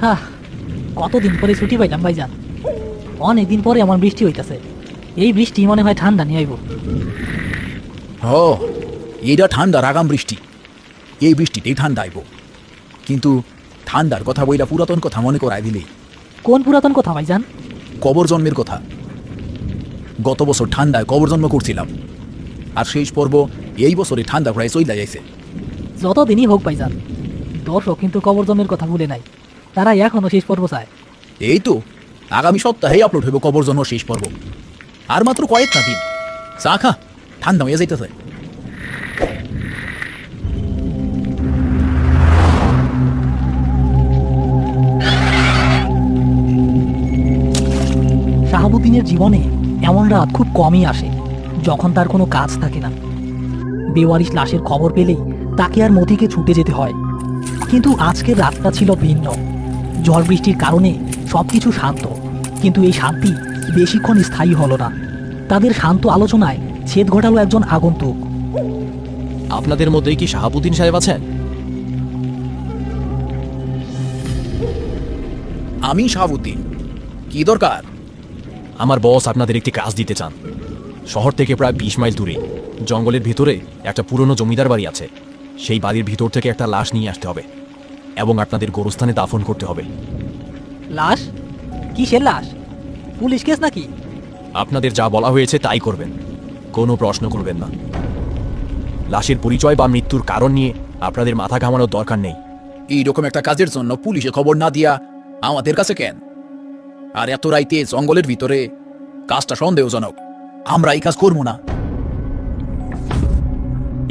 হ্যাঁ, কতদিন পরে ছুটি পাইলাম ভাইজান। অনেকদিন পরে আমার বৃষ্টি হইতাছে। এই বৃষ্টি মনে হয় ঠান্ডা নিয়ে আইব। হ, এটা ঠান্ডার আগাম বৃষ্টি। এই বৃষ্টিতেই ঠান্ডা আইব। কিন্তু ঠান্ডার কথা বইলা পুরাতন কথা মনে করাই দিলেই। কোন পুরাতন কথা ভাইজান? কবর জন্মের কথা। গত বছর ঠান্ডায় কবর জন্ম করছিলাম, আর শেষ পর্ব এই বছরে ঠান্ডা প্রায় চইলা যাইছে। যতদিনই হোক ভাইজান, দর্শক কিন্তু কবর জন্মের কথা ভুলে নাই। তারা এখনো শেষ পর্ব চায়। এই তো আগামী সপ্তাহেই আপলোড হইব কবর জন্ম শেষ পর্ব। আর মাত্র কয়েক না দিন। চা খা, ঠান্ডা হয়ে যাইতেছে। শাহাবুদ্দিনের জীবনে এমন রাত খুব কমই আসে যখন তার কোনো কাজ থাকে না। বেওয়ারিশ লাশের খবর পেলেই তাকে আর মতিকে ছুটে যেতে হয়। কিন্তু আজকের রাতটা ছিল ভিন্ন। ঝড় বৃষ্টির কারণে সবকিছু শান্ত, কিন্তু এই শান্তি বেশিক্ষণ স্থায়ী হলো না। তাদের শান্ত আলোচনায় ছেদ ঘটালো একজন আগন্তুক। আপনাদের মধ্যেই কি শাহাবুদ্দিন সাহেব আছেন? আমি শাহাবুদ্দিন। কি দরকার? আমার বস আপনাদের একটি কাজ দিতে চান। শহর থেকে প্রায় 20 মাইল দূরে জঙ্গলের ভিতরে একটা পুরনো জমিদার বাড়ি আছে। সেই বাড়ির ভিতর থেকে একটা লাশ নিয়ে আসতে হবে এবং আপনাদের গোরস্থানে দাফন করতে হবে। লাশ? কিসের লাশ? পুলিশ কেস নাকি? আপনাদের যা বলা হয়েছে তাই করবেন, কোনো প্রশ্ন করবেন না। লাশের পরিচয় বা মৃত্যুর কারণ নিয়ে আপনাদের মাথা ঘামানোর দরকার নেই। এইরকম একটা কাজের জন্য পুলিশে খবর না দিয়া আমাদের কাছে কেন? আর এত রাইতে জঙ্গলের ভিতরে কাজটা সন্দেহজনক। আমরা এই কাজ করবো না।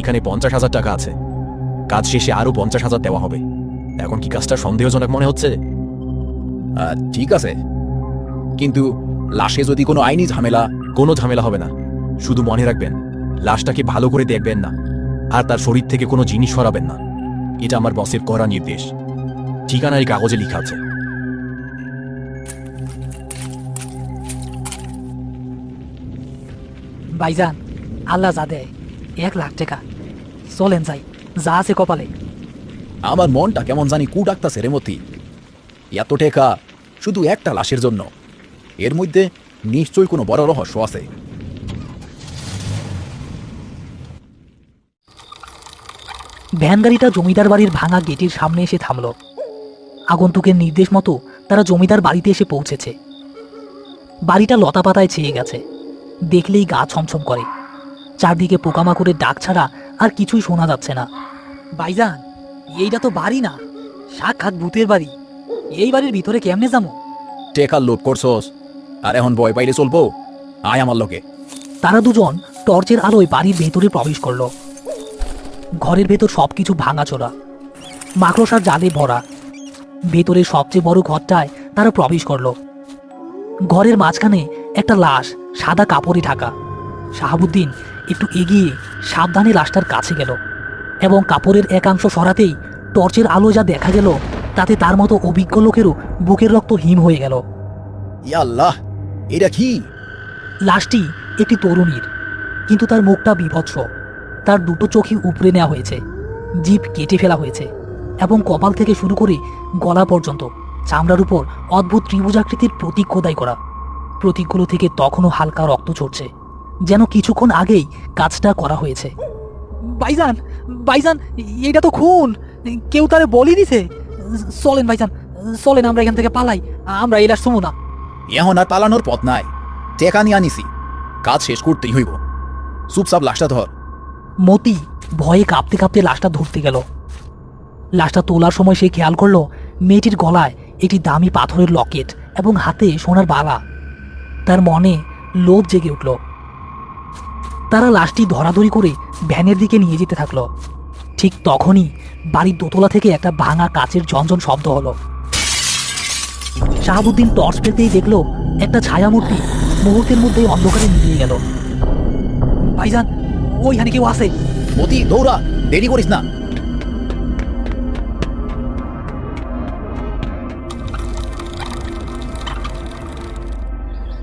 এখানে 50,000 টাকা আছে, কাজ শেষে আরো 50,000 দেওয়া হবে। এখন কি কাজটা সন্দেহজনক মনে হচ্ছে? ঠিক আছে, কিন্তু লাশে যদি কোনো আইনি ঝামেলা। কোনো ঝামেলা হবে না। শুধু মনে রাখবেন, লাশটাকে ভালো করে দেখবেন না, আর তার শরীর থেকে কোনো জিনিস সরাবেন না। এটা আমার বসের কড়া নির্দেশ। ঠিকানা এই কাগজে লেখা আছে। ভাইজান, আল্লাহ যা দেয় 1 লাখ টাকা। চলেন যাই, যা আছে কপালে। আমার মনটা কেমন জানি কু ডাকতাছে রে মতি। এত টাকা শুধু একটা লাশের জন্য? এর মধ্যে নিশ্চয়ই কোনো বড় রহস্য আছে। ভ্যানগাড়িটা জমিদার বাড়ির ভাঙা গেটের সামনে এসে থামল। আগন্তুকের নির্দেশ মতো তারা জমিদার বাড়িতে এসে পৌঁছেছে। বাড়িটা লতাপাতায় ছেয়ে গেছে, দেখলেই গা ছমছম করে। চারদিকে পোকামাকড়ের ডাক ছাড়া আর কিছুই শোনা যাচ্ছে না। ভাইজান, এইটা তো বাড়ি না, সাক্ষাৎ ভূতের বাড়ি। এই বাড়ির ভিতরে কেমনে যাবো? টেকার লোড করছস আর এখন ভয় পাইলে চলবো? আয় আমার লোকে। তারা দুজন টর্চের আলোয় বাড়ির ভেতরে প্রবেশ করলো। ঘরের ভেতর সবকিছু ভাঙাচোরা, মাকড়সার জালে ভরা। ভেতরের সবচেয়ে বড় ঘরটায় তারা প্রবেশ করলো। ঘরের মাঝখানে একটা লাশ সাদা কাপড়ে ঢাকা। শাহাবুদ্দিন একটু এগিয়ে সাবধানে লাশটার কাছে গেল এবং কাপড়ের একাংশ সরাতেই টর্চের আলো যা দেখা গেল তাতে তার মতো অভিজ্ঞ লোকেরও বুকের রক্ত হিম হয়ে গেল। ইয়া আল্লাহ, এটা কি? লাশটি একটি তরুণীর, কিন্তু তার মুখটা বীভৎস। তার দুটো চোখই উপড়ে নেওয়া হয়েছে, জিভ কেটে ফেলা হয়েছে এবং কপাল থেকে শুরু করে গলা পর্যন্ত চামড়ার উপর অদ্ভুত ত্রিভুজাকৃতির প্রতীক খোদাই করা। প্রতীকগুলো থেকে তখনও হালকা রক্ত ঝরছে, যেন কিছুক্ষণ আগেই কাজটা করা হয়েছে। ভাইজান, ভাইজান, এটা তো খুন। কেউ তারে বলি দিছে। চলেন ভাইজান, চলেন আমরা এখান থেকে পালাই। আমরা এই লাশ শুনবো না। এখন আর পালানোর পথ নাই। টেকা নিয়ে আনিছি, কাজ শেষ করতেই হইব। চুপচাপ লাশটা ধর। মতি ভয়ে কাঁপতে কাঁপতে লাশটা ধরতে গেল। লাশটা তোলার সময় সে খেয়াল করলো মেয়েটির গলায় একটি দামি পাথরের লকেট এবং হাতে সোনার বালা। তার মনে লোভ জেগে উঠল। তারা লাশটি ধরাধরি করে ভ্যানের দিকে নিয়ে যেতে থাকলো। ঠিক তখনই বাড়ির দোতলা থেকে একটা ভাঙা কাচের ঝনঝন শব্দ হলো। শাহাবুদ্দিন টর্চ পেতেই দেখলো একটা ছায়ামূর্তি মুহূর্তের মধ্যেই অন্ধকারে মিলিয়ে গেল। ভাইজান, ওইখানে কেউ আছে। মতি, দৌড়া, দেরি করিস না।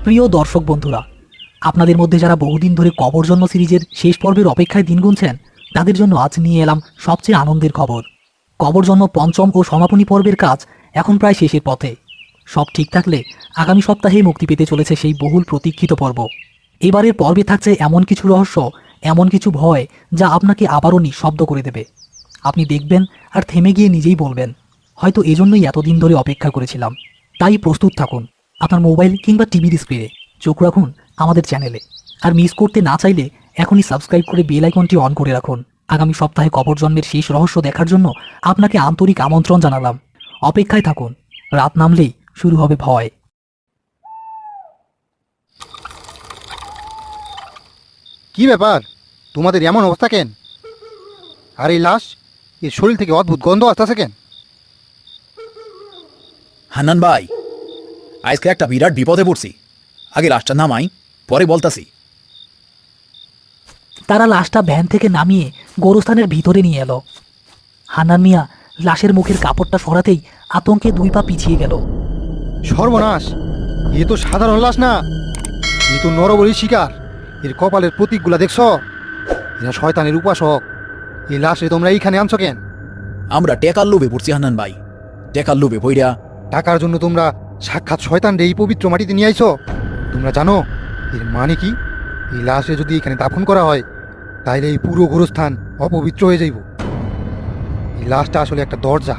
প্রিয় দর্শক বন্ধুরা, আপনাদের মধ্যে যারা বহুদিন ধরে কবর জন্ম সিরিজের শেষ পর্বের অপেক্ষায় দিন গুনছেন, তাদের জন্য আজ নিয়ে এলাম সবচেয়ে আনন্দের খবর। কবর জন্ম পঞ্চম ও সমাপনী পর্বের কাজ এখন প্রায় শেষের পথে। সব ঠিক থাকলে আগামী সপ্তাহেই মুক্তি পেতে চলেছে সেই বহুল প্রতীক্ষিত পর্ব। এবারের পর্বে থাকছে এমন কিছু রহস্য, এমন কিছু ভয় যা আপনাকে আবারও নিঃশব্দ করে দেবে। আপনি দেখবেন আর থেমে গিয়ে নিজেই বলবেন, হয়তো এজন্যই এতদিন ধরে অপেক্ষা করেছিলাম। তাই প্রস্তুত থাকুন আপনার মোবাইল কিংবা টিভির স্ক্রিনে, চোখ রাখুন আমাদের চ্যানেলে। আর মিস করতে না চাইলে এখনই সাবস্ক্রাইব করে বেল আইকনটি অন করে রাখুন। আগামী সপ্তাহে কবর জন্মের শেষ রহস্য দেখার জন্য আপনাকে আন্তরিক আমন্ত্রণ জানালাম। অপেক্ষায় থাকুন, রাত নামলেই শুরু হবে ভয়। কি ব্যাপার, তোমাদের এমন অবস্থা কেন? আর এই লাশ, এর শরীর থেকে অদ্ভুত গন্ধ আসতেছে কেন? হান্নান ভাই, আজকে একটা বিরাট বিপদে পড়ছি। আগে লাশটা নামাই, পরে বলতাছি। তারা লাশটা ভ্যান থেকে নামিয়ে গোরস্থানের ভিতরে নিয়ে এলো। হান্নান মিয়া লাশের মুখের কাপড়টা সরাতেই আতঙ্কে 2 পা পিছিয়ে গেল। সর্বনাশ, এ তো সাধারণ লাশ না, এ তো নরবলি শিকার। এর কপালের প্রতীকগুলা দেখছ? এরা শয়তানের উপাসক। এই লাশে তোমরা এইখানে আনছো কেন? আমরা টেকার লোভে পড়ছি হান্নান ভাই, টেকার লোভে পইরা। টাকার জন্য তোমরা সাক্ষাৎ শয়তান রে এই পবিত্র মাটিতে নিয়ে আইছো? তোমরা জানো এর মানে কি? এই লাশে যদি এখানে দাফন করা হয় তাহলে এই পুরো গোরস্থান অপবিত্র হয়ে যাইব। এই লাশটা আসলে একটা দরজা।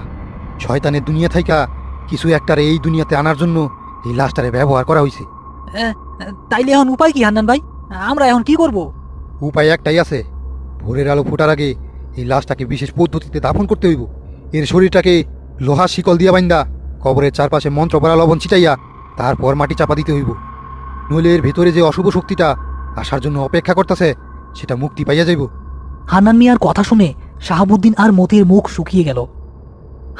শয়তানের দুনিয়া থাইকা কিছু একটারে এই দুনিয়াতে আনার জন্য এই লাশটারে ব্যবহার করা হয়েছে। তাইলে এখন উপায় কি হান্নান ভাই? আমরা এখন কি করব? উপায় একটাই আছে, ভোরের আলো ফোটার আগে এই লাশটাকে বিশেষ পদ্ধতিতে দাফন করতে হইব। এর শরীরটাকে লোহার শিকল দিয়া বাইন্দা কবরের চারপাশে মন্ত্র পড়া লবণ ছিটাইয়া তারপর মাটি চাপা দিতে হইব। নইলে এর ভেতরে যে অশুভ শক্তিটা আসার জন্য অপেক্ষা করতেছে সেটা মুক্তি পাইয়া যাইব। হান্নান মিয়ার কথা শুনে শাহাবুদ্দিন আর মতির মুখ শুকিয়ে গেল।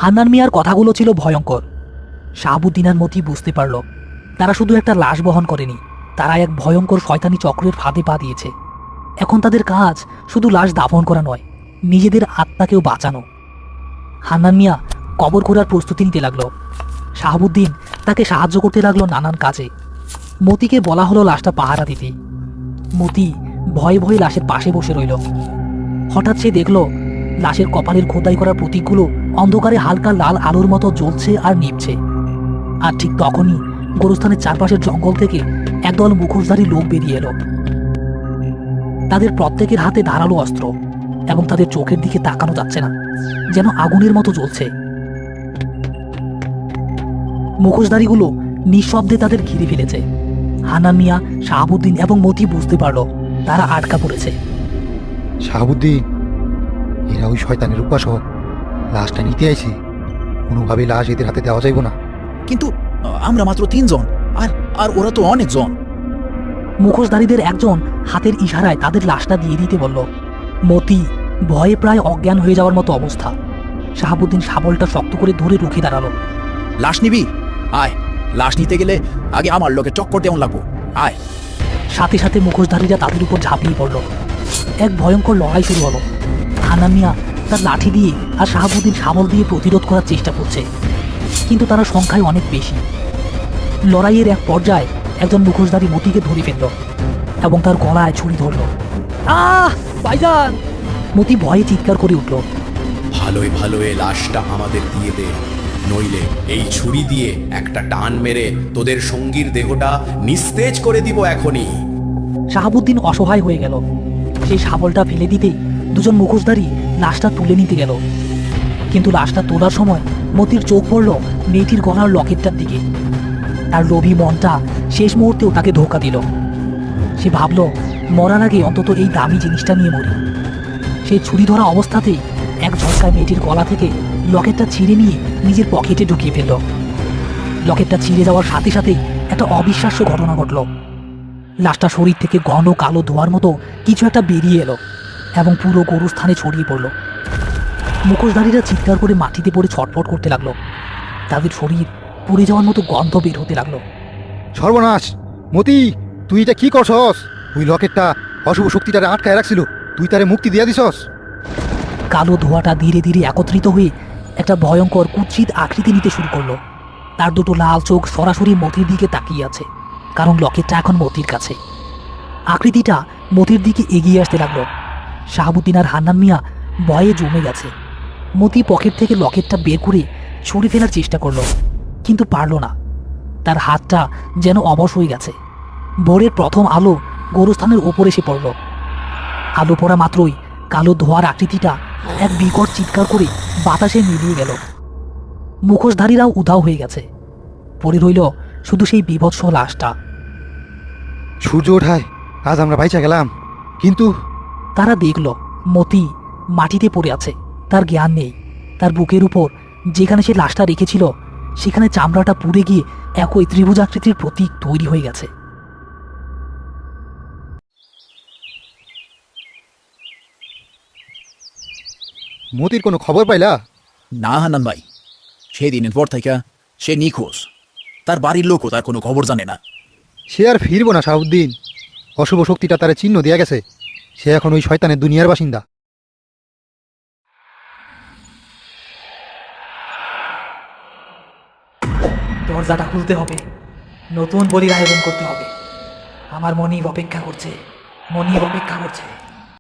হান্নান মিয়ার কথাগুলো ছিল ভয়ঙ্কর। শাহাবুদ্দিন আর মতি বুঝতে পারল তারা শুধু একটা লাশ বহন করেনি, তারা এক ভয়ঙ্কর শয়তানি চক্রের ফাঁদে পা দিয়েছে। এখন তাদের কাজ শুধু লাশ দাফন করা নয়, নিজেদের আত্মাকেও বাঁচানো। হান্নান মিয়া কবর খোঁড়ার প্রস্তুতি নিতে লাগলো। শাহাবুদ্দিন তাকে সাহায্য করতে লাগলো নানান কাজে। মতিকে বলা হলো লাশটা পাহারা দিতে। মতি ভয়ে ভয়ে লাশের পাশে বসে রইল। হঠাৎ সে দেখল লাশের কপালের খোদাই করা প্রতীকগুলো অন্ধকারে হালকা লাল আলোর মতো জ্বলছে আর নিভছে। আর ঠিক তখনই গোরস্থানের চারপাশের জঙ্গল থেকে একদল মুখোশধারী লোক বেরিয়ে এলো। তাদের প্রত্যেকের হাতে ধারালো অস্ত্র এবং তাদের চোখের দিকে তাকানো যাচ্ছে না, যেন আগুনের মতো জ্বলছে। মুখোশধারীগুলো নিঃশব্দে তাদের ঘিরে ফেলেছে। হান্নান মিয়া, শাহাবুদ্দিন এবং মতি বুঝতে পারল তারা আটকা পড়েছে। শাহাবুদ্দিন, এরা ওই শয়তানের উপাসক। লাশটা নিতে আইছে, কোনোভাবে লাশ এদের হাতে দেওয়া যাইব না। কিন্তু আমরা মাত্র 3 জন, আর আর ওরা তো অনেকজন। মুখোশধারীদের একজন হাতের ইশারায় তাদের লাশটা দিয়ে দিতে বলল। মতি ভয়ে প্রায় অজ্ঞান হয়ে যাওয়ার মতো অবস্থা। শাহাবুদ্দিন শাবলটা শক্ত করে ধরে রুখে দাঁড়ালো। লাশ নিবি? আয়, লাশ নিতে গেলে আগে আমার লোকে চক্কর দেওয়া লাগবো। আয়। সাথে সাথে মুখোশধারীরা তাদের উপর ঝাঁপিয়ে পড়ল। এক ভয়ঙ্কর লড়াই শুরু হলো। হান্নান মিয়া তার লাঠি দিয়ে আর শাহাবুদ্দিন শাবল দিয়ে প্রতিরোধ করার চেষ্টা করছে, কিন্তু তারা সংখ্যায় অনেক বেশি। লড়াইয়ের এক পর্যায়ে একজন মুখোশধারী মতিকে ধরে ফেলল এবং তার গলায় ছুরি ধরল। আহ ভাইজান! মতি ভয়ে চিৎকার করে উঠল। ভালোই ভালোই লাশটা আমাদের দিয়ে দে, নইলে এই ছুরি দিয়ে একটা টান মেরে তোদের সঙ্গীর দেহটা নিস্তেজ করে দিব এখনই। শাহাবুদ্দিন অসহায় হয়ে গেল। সেই শাবলটা ফেলে দিতেই দুজন মুখোশধারী লাশটা তুলে নিতে গেল, কিন্তু লাশটা তোলার সময় মতির চোখ পড়ল মেয়েটির গলার লকেটটার দিকে। তার লোভী মনটা শেষ মুহূর্তেও তাকে ধোঁকা দিল। সে ভাবল মরার আগে অন্তত এই দামি জিনিসটা নিয়ে মরি। সে ছুরি ধরা অবস্থাতেই এক ঝটকায় মেয়েটির গলা থেকে লকেটটা ছিঁড়ে নিয়ে নিজের পকেটে ঢুকিয়ে ফেলল। লকেটটা ছিঁড়ে যাওয়ার সাথে সাথেই একটা অবিশ্বাস্য ঘটনা ঘটল। লাশটা শরীর থেকে ঘন কালো ধোঁয়ার মতো কিছু একটা বেরিয়ে এলো এবং পুরো গোরস্থানে ছড়িয়ে পড়ল। মুখোশধারীরা চিৎকার করে মাটিতে পড়ে ছটফট করতে লাগলো। তাদের শরীর পুড়ে যাওয়ার মতো গন্ধ বের হতে লাগলো। সর্বনাশ! মতি, তুই এটা কি করছস? ওই লকেটটা অশুভ শক্তিটারে আটকায় রাখছিল, তুই তারে মুক্তি দিয়া দিছস। কালো ধোঁয়াটা ধীরে ধীরে একত্রিত হয়ে একটা ভয়ঙ্কর কুৎসিত আকৃতি নিতে শুরু করলো। তার দুটো লাল চোখ সরাসরি মতির দিকে তাকিয়ে আছে, কারণ লকেটটা এখন মতির কাছে। আকৃতিটা মতির দিকে এগিয়ে আসতে লাগলো। শাহাবুদ্দিন আর হান্নান মিয়া ভয়ে জমে গেছে। মতি পকেট থেকে লকেটটা বের করে ছুরি ফেলার চেষ্টা করলো, কিন্তু পারল না। তার হাতটা যেন অবশ হয়ে গেছে। ভোরের প্রথম আলো গোরস্থানের ওপর এসে পড়ল। আলো পড়া মাত্রই কালো ধোয়ার আকৃতিটা এক বিকট চিৎকার করে বাতাসে মিলিয়ে গেল। মুখোশধারীরাও উধাও হয়ে গেছে। পড়ে রইল শুধু সেই বীভৎস লাশটা। সূর্য ওঠায় আজ আমরা বাইচা গেলাম, কিন্তু তারা দেখল মতি মাটিতে পড়ে আছে। তার জ্ঞান নেই। তার বুকের উপর যেখানে সে লাশটা রেখেছিল সেখানে চামড়াটা পুড়ে গিয়ে একই ত্রিভুজাকৃতির প্রতীক তৈরি হয়ে গেছে। মতির কোনো খবর পাইলা? না হান্নান ভাই, সেদিনের পর থেকে সে নিখোঁজ। তার বাড়ির লোকও তার কোনো খবর জানে না। সে আর ফিরবো না শাহাবুদ্দিন। অশুভ শক্তিটা তারে চিহ্ন দিয়া গেছে। সে এখন ওই শয়তানের দুনিয়ার বাসিন্দা। দরজাটা খুলতে হবে, নতুন বলির আয়োজন করতে হবে। আমার মনিব অপেক্ষা করছে, মনিব অপেক্ষা করছে।